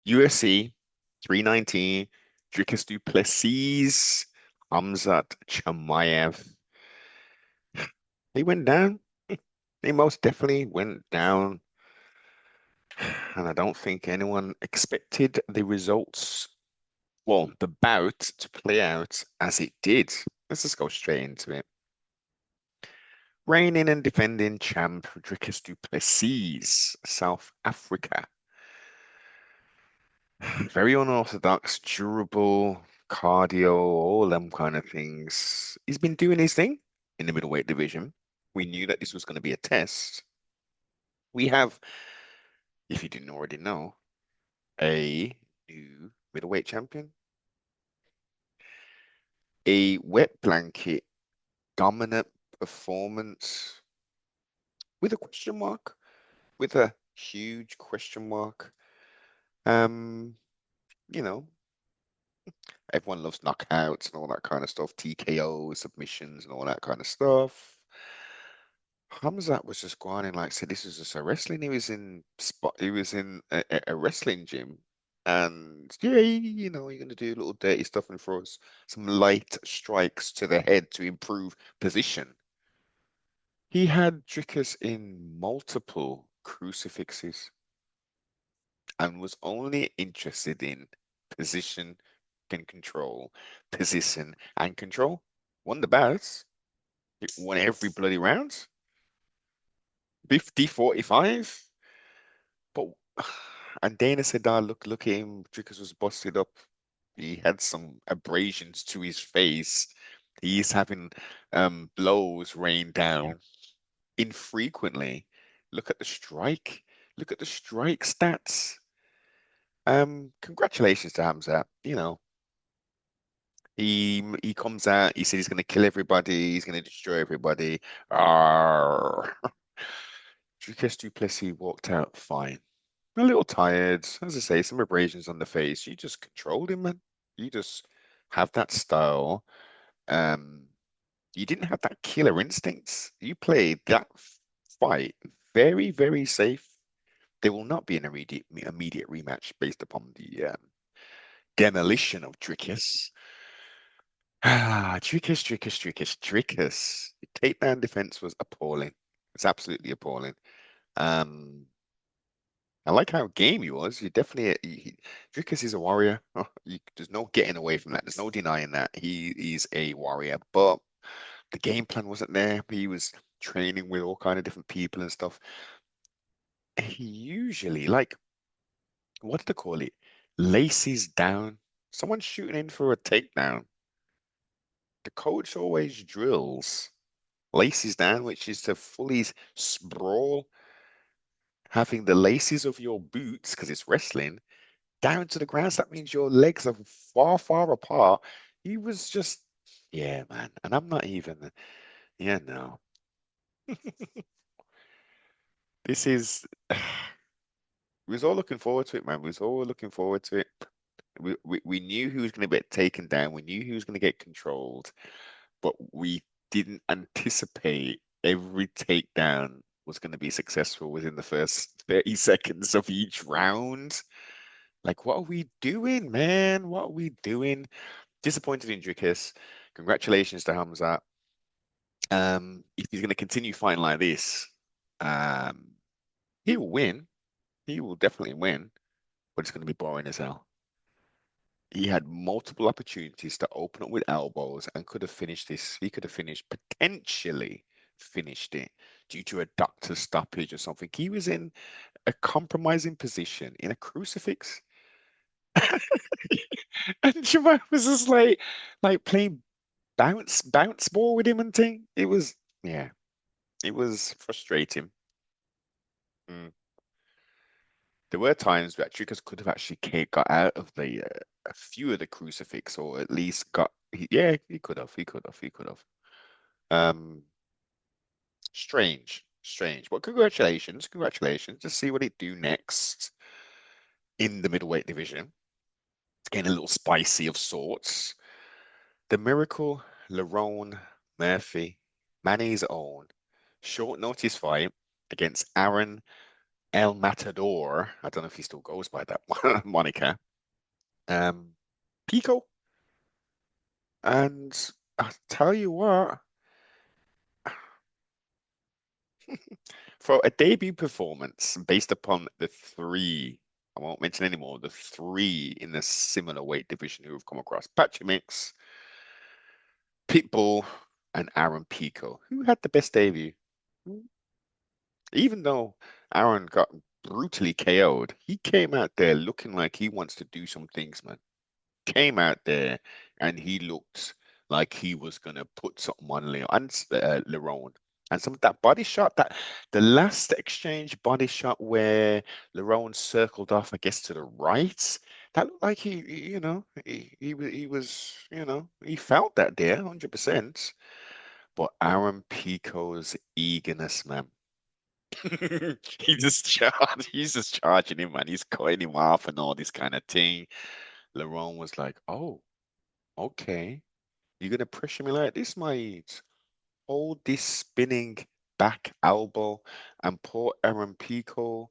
UFC 319, Dricus du Plessis, Hamzat Chimaev. He went down. He most definitely went down. And I don't think anyone expected the results, well, the bout to play out as it did. Let's just go straight into it. Reigning and defending champ Dricus du Plessis, South Africa. Very unorthodox, durable, cardio, all them kind of things. He's been doing his thing in the middleweight division. We knew that this was going to be a test. We have, if you didn't already know, a new middleweight champion, a wet blanket dominant performance with a question mark, with a huge question mark. Um, you know, everyone loves knockouts and all that kind of stuff, TKO submissions and all that kind of stuff. Hamzat was just going in like said this was just a wrestling. He was in a wrestling gym. And yeah, you're gonna do a little dirty stuff and throw some light strikes to the head to improve position. He had Dricus in multiple crucifixes and was only interested in position and control, position and control. Won the bouts, won every bloody round, 50-45. But and Dana said, look at him. Dricus was busted up. He had some abrasions to his face. He's having blows rain down infrequently. Look at the strike. Look at the strike stats. Congratulations to Hamza. He comes out, he said he's gonna kill everybody, he's gonna destroy everybody. Arr. Dricus du Plessis walked out fine. A little tired, as I say, some abrasions on the face. You just controlled him, man. You just have that style. Um, you didn't have that killer instincts. You played that fight very, very safe. There will not be an immediate rematch based upon the demolition of Dricus. Dricus. The takedown defense was appalling. It's absolutely appalling. Um, I like how game he was. You definitely, Dricus is a warrior. There's no getting away from that. There's no denying that. He's a warrior, but the game plan wasn't there. He was training with all kind of different people and stuff. He usually, like, what do they call it? Laces down. Someone's shooting in for a takedown. The coach always drills laces down, which is to fully sprawl, having the laces of your boots, because it's wrestling, down to the ground. So that means your legs are far, far apart. He was just, yeah, man. And I'm not even, yeah, no. This is, we was all looking forward to it, man. We was all looking forward to it. We knew who was going to get taken down. We knew who was going to get controlled, but we didn't anticipate every takedown was going to be successful within the first 30 seconds of each round. Like, what are we doing, man? What are we doing? Disappointed in Dricus. Congratulations to Hamza. If he's going to continue fighting like this, um, he will win. He will definitely win, but it's going to be boring as hell. He had multiple opportunities to open up with elbows and could have finished this. He could have finished, potentially finished it due to a doctor's stoppage or something. He was in a compromising position in a crucifix. And Chimaev was just like playing bounce ball with him and thing. It was, yeah, it was frustrating. Mm. There were times that Triggers could have actually got out of the a few of the crucifix, or at least yeah, he could have, he could have. Um, strange. But congratulations. Just see what it do next in the middleweight division. It's getting a little spicy of sorts. The Miracle, Lerone Murphy, Manny's own short notice fight against Aaron El Matador. I don't know if he still goes by that moniker. Um, Pico. And I tell you what, for a debut performance based upon the three, I won't mention any more, the three in the similar weight division who have come across Patrick Mix, Pitbull, and Aaron Pico. Who had the best debut? Even though Aaron got brutally KO'd, he came out there looking like he wants to do some things, man. Came out there and he looked like he was gonna put something on Leo and Lerone. And some of that body shot, that the last exchange body shot where Lerone circled off, I guess, to the right, that looked like he felt that there, 100%. But Aaron Pico's eagerness, man. He's just charging him, man. He's cutting him off and all this kind of thing. Lerone was like, "Oh, okay. You're gonna pressure me like this, mate. Hold this spinning back elbow." And poor Aaron Pico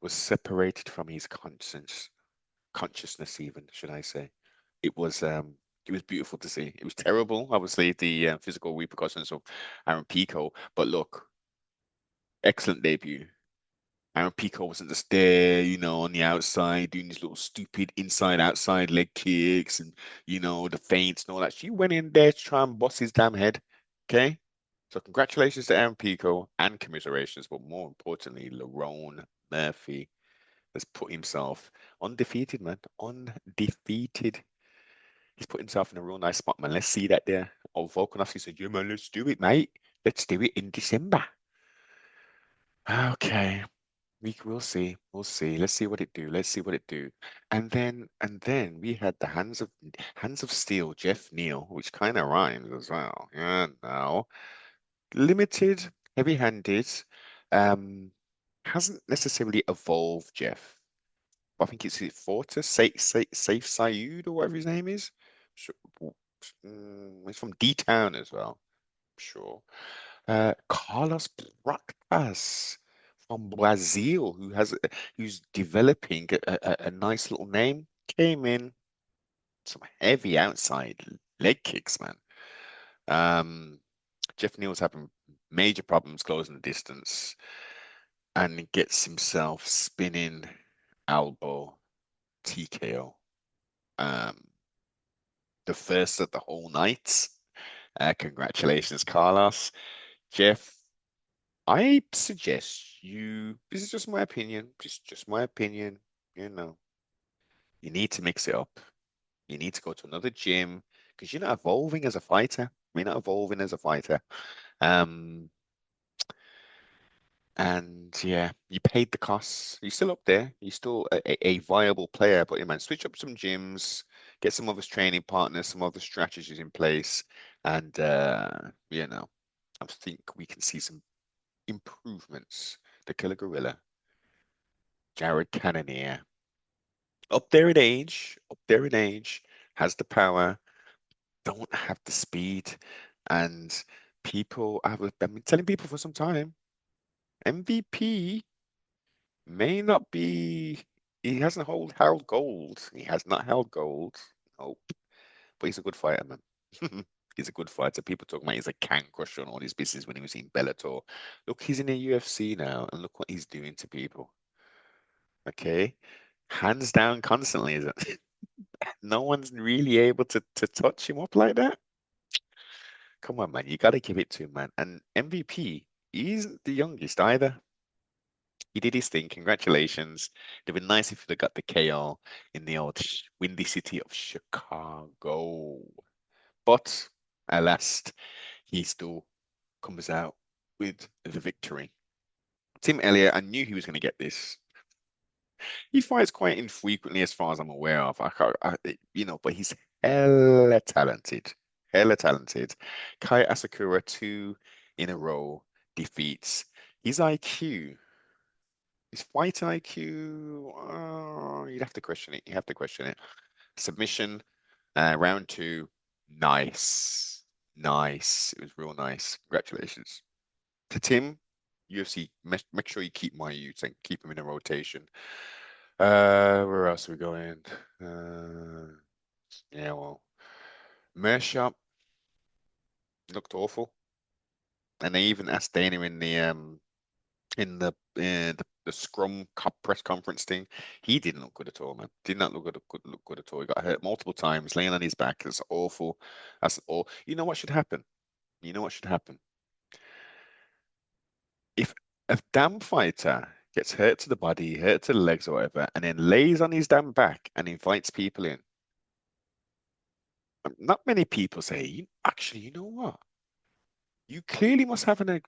was separated from his consciousness, even, should I say. It was um it was beautiful to see. It was terrible, obviously, the physical repercussions of Aaron Pico. But look, excellent debut. Aaron Pico wasn't just there, on the outside doing these little stupid inside outside leg kicks and the feints and all that. She went in there to try and bust his damn head. Okay. So congratulations to Aaron Pico and commiserations, but more importantly, Lerone Murphy has put himself undefeated, man. Undefeated. He's put himself in a real nice spot, man. Let's see that there. Oh, Volkanovski said, "Yeah, man, let's do it, mate. Let's do it in December." Okay. We'll see. We'll see. Let's see what it do. Let's see what it do. And then we had the hands of steel, Jeff Neal, which kind of rhymes as well. Yeah, no. Limited, heavy-handed, um, hasn't necessarily evolved, Jeff. I think it's Forte, Safe Sayud or whatever his name is. Sure. He's from D-Town as well. Sure. Carlos Prakas from Brazil, who's developing a nice little name, came in some heavy outside leg kicks, man. Jeff Neal's having major problems closing the distance and he gets himself spinning elbow TKO. Um, the first of the whole night. Congratulations, Carlos. Jeff, I suggest this is just my opinion, just my opinion, you know, you need to mix it up. You need to go to another gym because you're not evolving as a fighter. You're not evolving as a fighter. Um, and yeah, you paid the costs. You're still up there. You're still a viable player, but yeah, man, switch up some gyms, get some other training partners, some other strategies in place, and I think we can see some improvements. The Killer Gorilla. Jared Cannonier. Up there in age, has the power, don't have the speed. And I've been telling people for some time, MVP may not be, he hasn't held gold. He has not held gold. Nope. But he's a good fighter, man. He's a good fighter. People talk about he's a can crusher and all his business when he was in Bellator. Look, he's in the UFC now, and look what he's doing to people. Okay. Hands down constantly, is it? No one's really able to touch him up like that. Come on, man. You got to give it to him, man. And MVP, he isn't the youngest either. He did his thing. Congratulations. It'd been nice if he'd have got the KO in the old windy city of Chicago. But alas, he still comes out with the victory. Tim Elliott, I knew he was going to get this. He fights quite infrequently, as far as I'm aware of. But he's hella talented, hella talented. Kai Asakura, two in a row defeats. His IQ, his fight IQ, you'd have to question it. You have to question it. Submission, round two, nice, nice. It was real nice. Congratulations to Tim. UFC, make sure you keep my youth and keep them in a rotation. Where else are we going? Uh, yeah, well, Mershap looked awful, and they even asked Dana in the scrum cup press conference thing. He didn't look good at all, man. Did not look good at all. He got hurt multiple times, laying on his back. It's awful. That's all. You know what should happen? You know what should happen? If a damn fighter gets hurt to the body, hurt to the legs or whatever, and then lays on his damn back and invites people in, not many people say, actually, you know what? You clearly must have an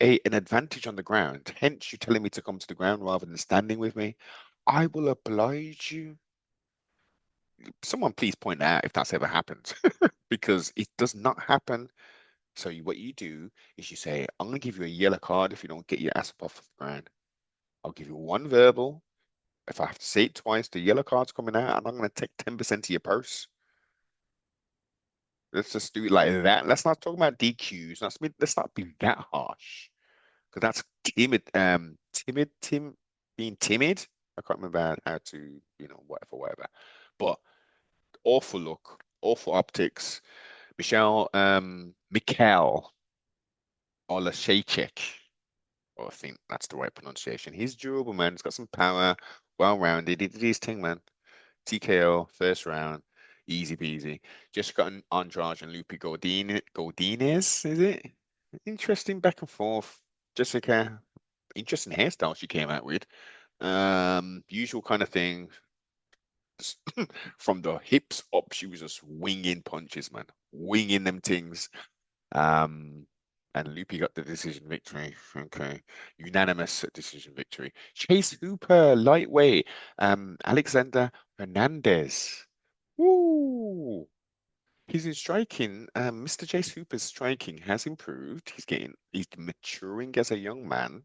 advantage on the ground. Hence, you're telling me to come to the ground rather than standing with me. I will oblige you. Someone please point out if that's ever happened, because it does not happen. So what you do is you say, I'm going to give you a yellow card if you don't get your ass up off the ground. I'll give you one verbal. If I have to say it twice, the yellow card's coming out, and I'm going to take 10% of your purse. Let's just do it like that. Let's not talk about DQs. Let's not be that harsh. Because that's timid, being timid. I can't remember how to, whatever. But awful look, awful optics. Mikhail Olashechek. Oh, I think that's the right pronunciation. He's durable, man. He's got some power, well-rounded. He did his thing, man. TKO, first round, easy peasy. Just got an Andrade and Lupe Godinez, is it? Interesting back and forth. Jessica, interesting hairstyle she came out with. Usual kind of thing. From the hips up, she was just winging punches, man. Winging them things. Um, and Lupi got the decision victory. Okay. Unanimous decision victory. Chase Hooper, lightweight. Alexander Hernandez. Woo! He's in striking. Mr. Chase Hooper's striking has improved. He's maturing as a young man.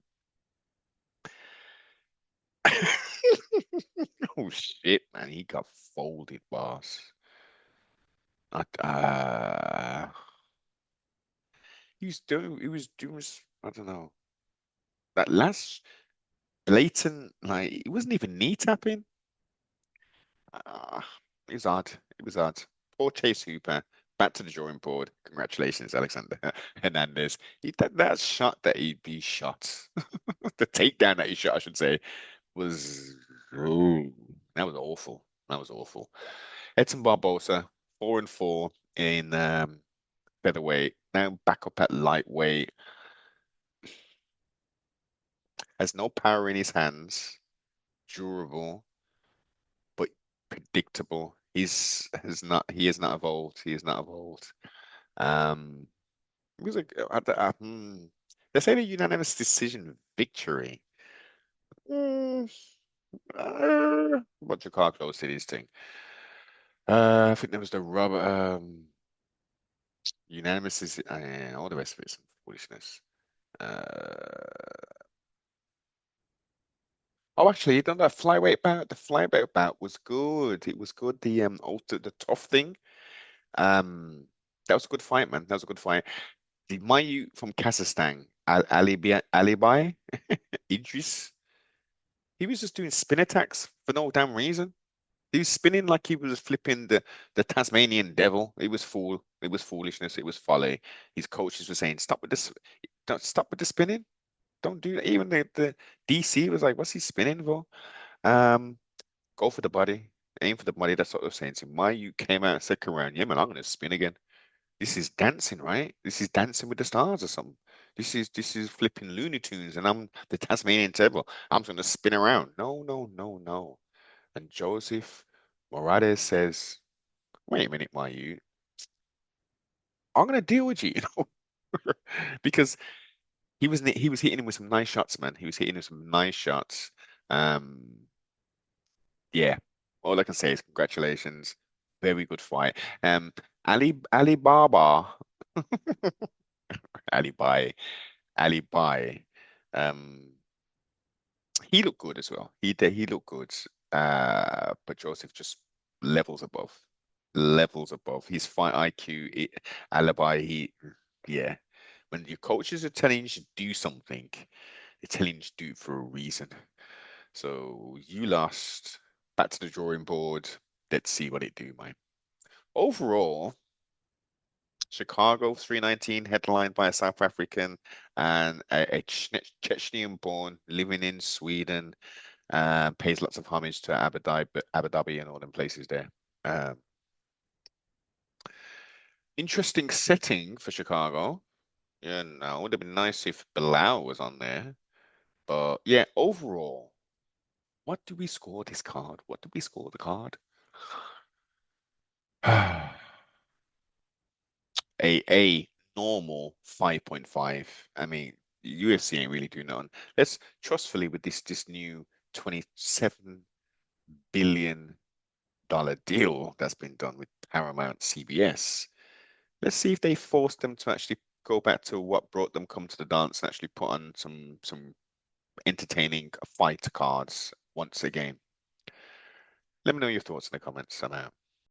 Oh shit, man, he got folded, boss. Uh, uh, he was doing, I don't know, that last blatant, like, it wasn't even knee tapping. Uh, it was odd. It was odd. Poor Chase Hooper. Back to the drawing board. Congratulations, Alexander Hernandez. That shot that he shot, the takedown that he shot, I should say, was ooh, that was awful. That was awful. Edson Barbosa, 4-4 in featherweight. Now back up at lightweight. Has no power in his hands. Durable, but predictable. He has not evolved. He has not evolved. Um, it was they say a unanimous decision victory. Mm, bunch of car close to this thing. I think there was the rubber unanimous is all the rest of it's some foolishness. Uh, oh, actually, you done that flyweight bout. The flyweight bout was good. It was good. The tough thing. That was a good fight, man. That was a good fight. The Mayu from Kazakhstan, Alibi Idris, he was just doing spin attacks for no damn reason. He was spinning like he was flipping the Tasmanian devil. It was foolishness. It was folly. His coaches were saying, "Stop with this! Don't stop with the spinning. Don't do that." Even the DC was like, "What's he spinning for?" Um, go for the body, aim for the body. That's what I was saying. So Mayu came out second round. Yeah, man, I'm gonna spin again. This is dancing, right? This is Dancing with the Stars or something. This is flipping Looney Tunes, and I'm the Tasmanian devil. I'm going to spin around. No, no, no, no. And Joseph Morales says, "Wait a minute, why you? I'm going to deal with you, you know, because he was hitting him with some nice shots, man. He was hitting him with some nice shots. Um, yeah. All I can say is congratulations. Very good fight. Alibaba, Ali Ali. Um, he looked good as well. He looked good. But Joseph just levels above, levels above. His fight IQ, alibi. Yeah. When your coaches are telling you to do something, they're telling you to do it for a reason. So you lost. Back to the drawing board. Let's see what it do, man. Overall, Chicago 319, headlined by a South African and a Chechnyan born living in Sweden, pays lots of homage to Abu Dhabi and all them places there. Um, Interesting setting for Chicago. Yeah, no, it would have been nice if Bilal was on there. But yeah, overall, what do we score this card? What do we score the card? A normal 5.5. I mean, UFC ain't really doing nothing. Let's trustfully with this new $27 billion deal that's been done with Paramount CBS. Let's see if they force them to actually go back to what brought them come to the dance and actually put on some entertaining fight cards once again. Let me know your thoughts in the comments, Sam.